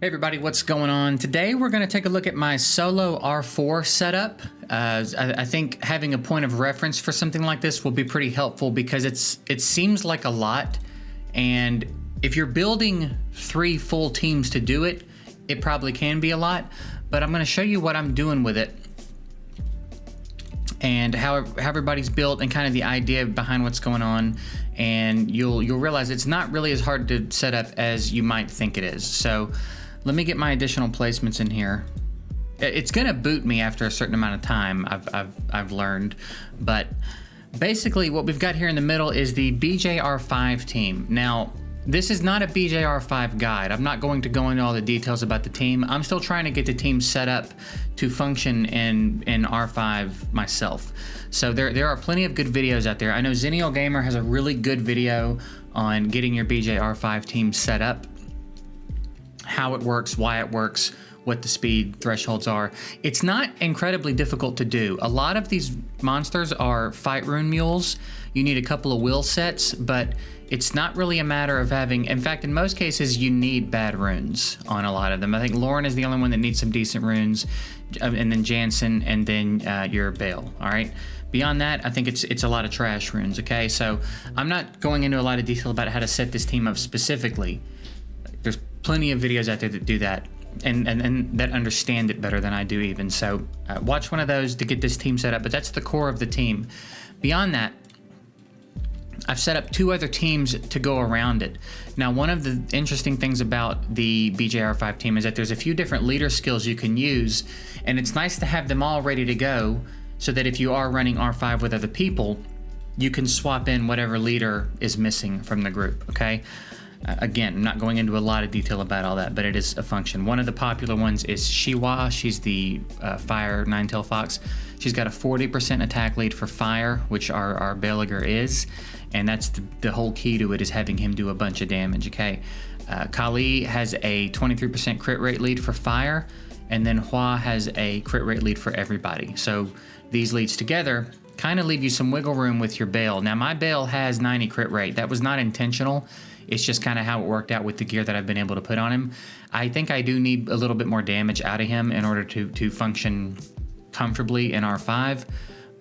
Hey everybody, what's going on? Today we're going to take a look at my solo R4 setup. I think having a point of reference for something like this will be pretty helpful because it seems like a lot, and if you're building 3 full teams to do it, it probably can be a lot, but I'm going to show you what I'm doing with it and how everybody's built and kind of the idea behind what's going on, and you'll realize it's not really as hard to set up as you might think it is. So let me get my additional placements in here. It's gonna boot me after a certain amount of time, I've learned, but basically what we've got here in the middle is the BJR5 team. Now, this is not a BJR5 guide. I'm not going to go into all the details about the team. I'm still trying to get the team set up to function in R5 myself. So there are plenty of good videos out there. I know Zennial Gamer has a really good video on getting your BJR5 team set up, how it works, why it works, what the speed thresholds are. It's not incredibly difficult to do. A lot of these monsters are fight rune mules. You need a couple of will sets, but it's not really a matter of having, in fact, in most cases, you need bad runes on a lot of them. I think Lauren is the only one that needs some decent runes, and then Jansen, and then your Bale, all right? Beyond that, I think it's a lot of trash runes, okay? So I'm not going into a lot of detail about how to set this team up specifically. There's plenty of videos out there that do that and that understand it better than I do even. So watch one of those to get this team set up, but that's the core of the team. Beyond that, I've set up 2 other teams to go around it. Now, one of the interesting things about the BJR5 team is that there's a few different leader skills you can use, and it's nice to have them all ready to go so that if you are running R5 with other people, you can swap in whatever leader is missing from the group, okay? Again, I'm not going into a lot of detail about all that, but it is a function. One of the popular ones is Shiwa. She's the fire nine-tailed fox. She's got a 40% attack lead for fire, which our Belager is, and that's the whole key to it, is having him do a bunch of damage, okay? Kali has a 23% crit rate lead for fire, and then Hua has a crit rate lead for everybody. So these leads together kind of leave you some wiggle room with your Bale. Now, my Bale has 90 crit rate. That was not intentional. It's just kind of how it worked out with the gear that I've been able to put on him. I think I do need a little bit more damage out of him in order to function comfortably in R5,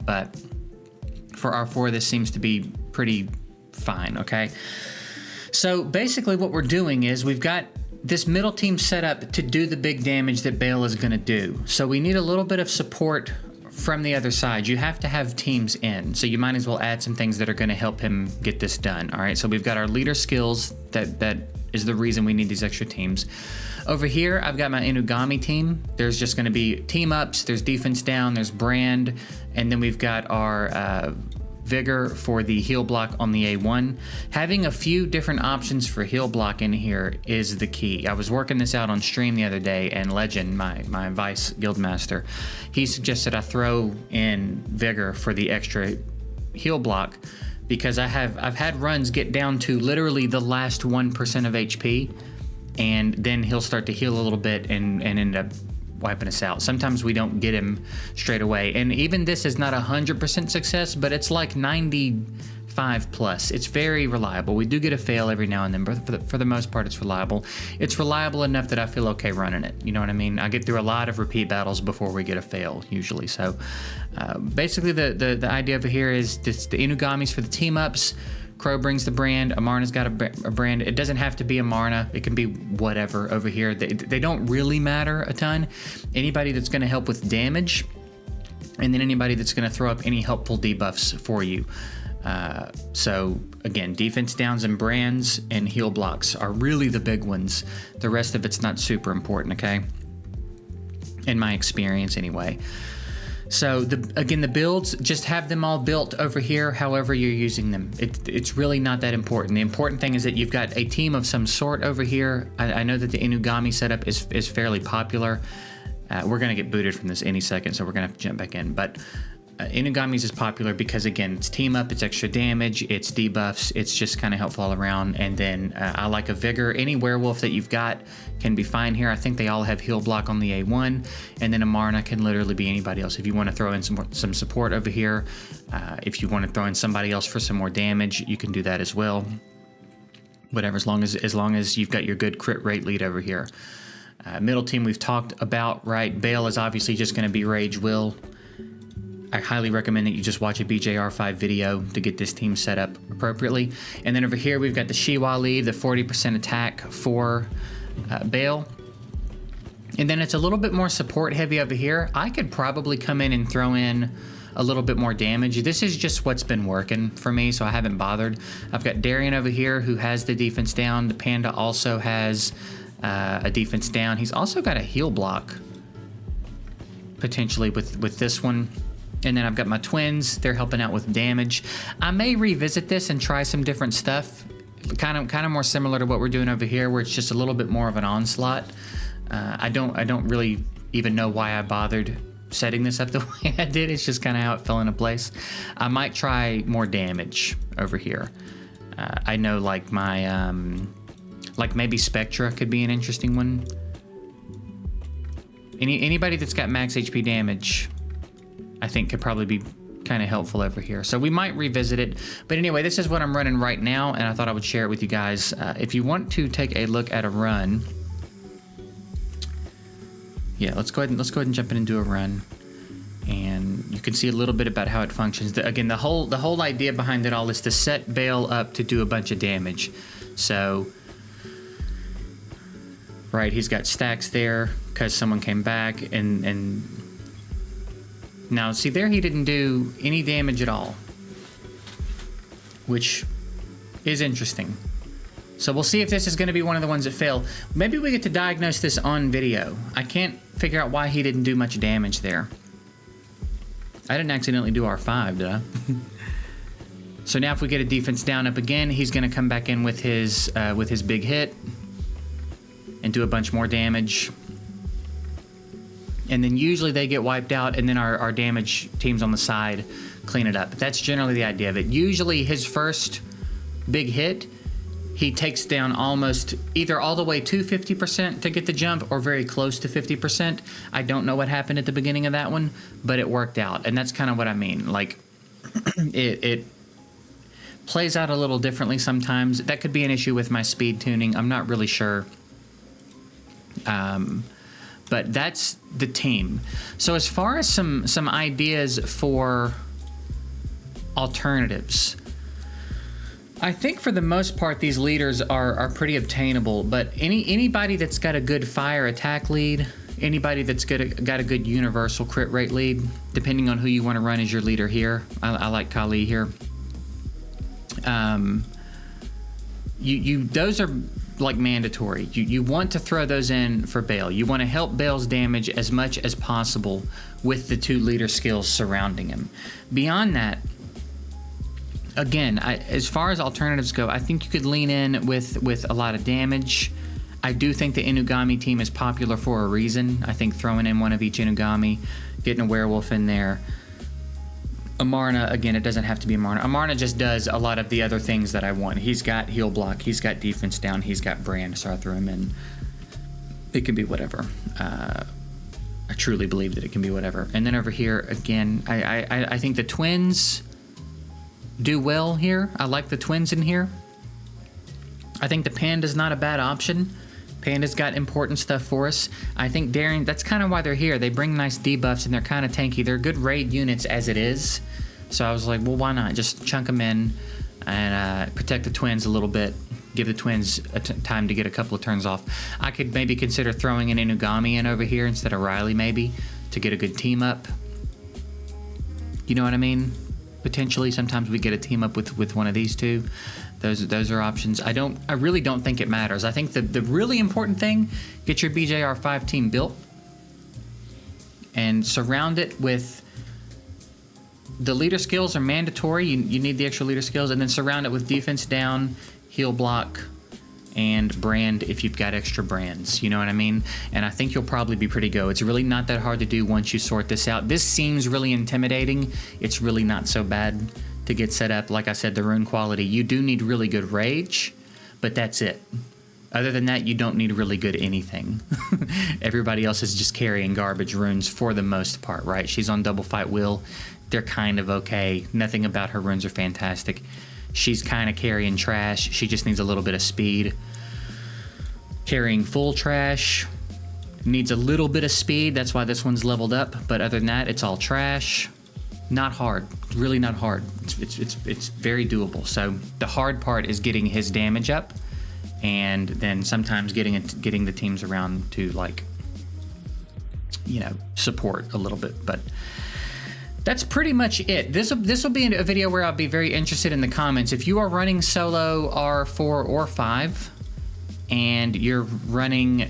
but for R4, this seems to be pretty fine, okay? So basically what we're doing is we've got this middle team set up to do the big damage that Bale is gonna do. So we need a little bit of support from the other side. You have to have teams in, so you might as well add some things that are going to help him get this done. All right, so we've got our leader skills. That is the reason we need these extra teams. Over here, I've got my Inugami team. There's just going to be team ups, there's defense down, there's brand, and then we've got our vigor for the heal block on the A1. Having a few different options for heal block in here is the key. I was working this out on stream the other day, and Legend, my Vice Guildmaster, he suggested I throw in vigor for the extra heal block because I've had runs get down to literally the last 1% of HP, and then he'll start to heal a little bit and end up wiping us out. Sometimes we don't get him straight away, and even this is not 100% success, but it's like 95 plus. It's very reliable. We do get a fail every now and then, but for the most part, it's reliable. It's reliable enough that I feel okay running it. You know what I mean? I get through a lot of repeat battles before we get a fail usually. So basically the idea over here is this, the Inugamis for the team ups. Crow brings the brand. Amarna's got a brand. It doesn't have to be Amarna. It can be whatever over here. They don't really matter a ton. Anybody that's going to help with damage, and then anybody that's going to throw up any helpful debuffs for you. So again, defense downs and brands and heal blocks are really the big ones. The rest of it's not super important, okay? In my experience anyway. So again, the builds, just have them all built over here however you're using them. It's really not that important. The important thing is that you've got a team of some sort over here. I know that the Inugami setup is fairly popular. We're going to get booted from this any second, so we're going to have to jump back in. But Inugami's is popular because, again, it's team up, it's extra damage, it's debuffs, it's just kind of helpful all around. And then I like a Vigor. Any werewolf that you've got can be fine here. I think they all have heal block on the A1, and then Amarna can literally be anybody else. If you want to throw in some support over here, if you want to throw in somebody else for some more damage, you can do that as well. Whatever, as long as you've got your good crit rate lead over here. Middle team we've talked about, right? Bale is obviously just going to be Rage Will. I highly recommend that you just watch a BJR5 video to get this team set up appropriately. And then over here we've got the Shiwa lead, the 40% attack for Bale. And then it's a little bit more support heavy over here. I could probably come in and throw in a little bit more damage. This is just what's been working for me, so I haven't bothered. I've got Darian over here who has the defense down. The Panda also has a defense down. He's also got a heal block potentially with this one. And then I've got my twins. They're helping out with damage. I may revisit this and try some different stuff. Kind of more similar to what we're doing over here, where it's just a little bit more of an onslaught. I don't really even know why I bothered setting this up the way I did. It's just kind of how it fell into place. I might try more damage over here. I know like my like maybe Spectra could be an interesting one. Anybody that's got max HP damage, I think could probably be kind of helpful over here. So we might revisit it. But anyway, this is what I'm running right now, and I thought I would share it with you guys. If you want to take a look at a run, yeah, let's go ahead and jump in and do a run, and you can see a little bit about how it functions. Again, the whole idea behind it all is to set Bale up to do a bunch of damage. So, right, he's got stacks there because someone came back, and now see there he didn't do any damage at all, which is interesting. So we'll see if this is going to be one of the ones that fail. Maybe we get to diagnose this on video. I can't figure out why he didn't do much damage there. I didn't accidentally do R5, did I? So now if we get a defense down up again, he's going to come back in with his big hit and do a bunch more damage. And then usually they get wiped out, and then our damage teams on the side clean it up. That's generally the idea of it. Usually his first big hit, he takes down almost either all the way to 50% to get the jump or very close to 50%. I don't know what happened at the beginning of that one, but it worked out. And that's kind of what I mean. Like, it plays out a little differently sometimes. That could be an issue with my speed tuning. I'm not really sure. But that's the team. So as far as some ideas for alternatives, I think for the most part these leaders are pretty obtainable, but anybody that's got a good fire attack lead, anybody that's got a good universal crit rate lead, depending on who you want to run as your leader here. I like Kali here. Those are like mandatory. You want to throw those in for Bale. You want to help Bale's damage as much as possible with the two leader skills surrounding him. Beyond that, again, as far as alternatives go, I think you could lean in with a lot of damage. I do think the Inugami team is popular for a reason. I think throwing in one of each Inugami, getting a werewolf in there. Amarna, again, it doesn't have to be Amarna. Amarna just does a lot of the other things that I want. He's got heal block, he's got defense down, he's got brand, so I throw him in. It can be whatever. I truly believe that it can be whatever. And then over here, again, I think the twins do well here. I like the twins in here. I think the Panda's not a bad option. Panda's got important stuff for us. I think Darian, that's kind of why they're here. They bring nice debuffs and they're kind of tanky. They're good raid units as it is. So I was like, well, why not? Just chunk them in and protect the twins a little bit. Give the twins time to get a couple of turns off. I could maybe consider throwing an Inugami in over here instead of Riley maybe to get a good team up. You know what I mean? Potentially, sometimes we get a team up with one of these two. Those are options. I really don't think it matters. I think the really important thing, get your BJR5 team built and surround it with the leader skills are mandatory. You need the extra leader skills, and then surround it with defense down, heal block, and brand if you've got extra brands. You know what I mean? And I think you'll probably be pretty good. It's really not that hard to do once you sort this out. This seems really intimidating. It's really not so bad to get set up. Like I said, the rune quality, you do need really good rage, but that's it. Other than that, you don't need really good anything. Everybody else is just carrying garbage runes for the most part, right? She's on double fight will. They're kind of okay. Nothing about her runes are fantastic. She's kind of carrying trash. She just needs a little bit of speed. Carrying full trash, Needs a little bit of speed. That's why this one's leveled up. But other than that, it's all trash. Not hard. Really not hard. It's very doable. So the hard part is getting his damage up, and then sometimes getting the teams around to, like, you know, support a little bit. But that's pretty much it. This will be a video where I'll be very interested in the comments. If you are running solo R4 or 5, and you're running,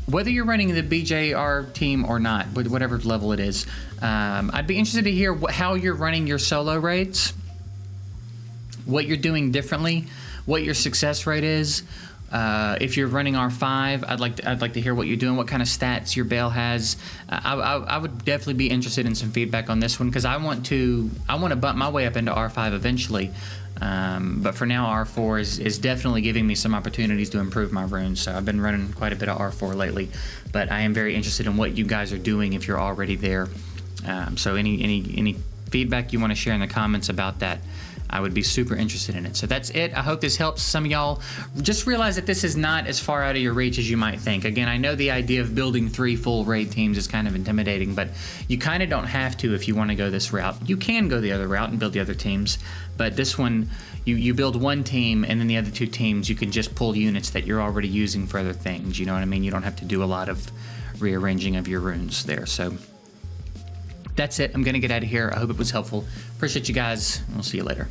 whether you're running the BJR team or not, whatever level it is, I'd be interested to hear how you're running your solo raids, what you're doing differently, what your success rate is. If you're running R5, I'd like to hear what you're doing, what kind of stats your Bale has. I would definitely be interested in some feedback on this one, because I want to bump my way up into R5 eventually. But for now, R4 is definitely giving me some opportunities to improve my runes. So I've been running quite a bit of R4 lately, but I am very interested in what you guys are doing if you're already there. So any feedback you want to share in the comments about that, I would be super interested in it. So that's it. I hope this helps some of y'all. Just realize that this is not as far out of your reach as you might think. Again, I know the idea of building 3 full raid teams is kind of intimidating, but you kind of don't have to if you want to go this route. You can go the other route and build the other teams, but this one, you build one team, and then the other 2 teams, you can just pull units that you're already using for other things. You know what I mean? You don't have to do a lot of rearranging of your runes there. So that's it. I'm going to get out of here. I hope it was helpful. Appreciate you guys. We'll see you later.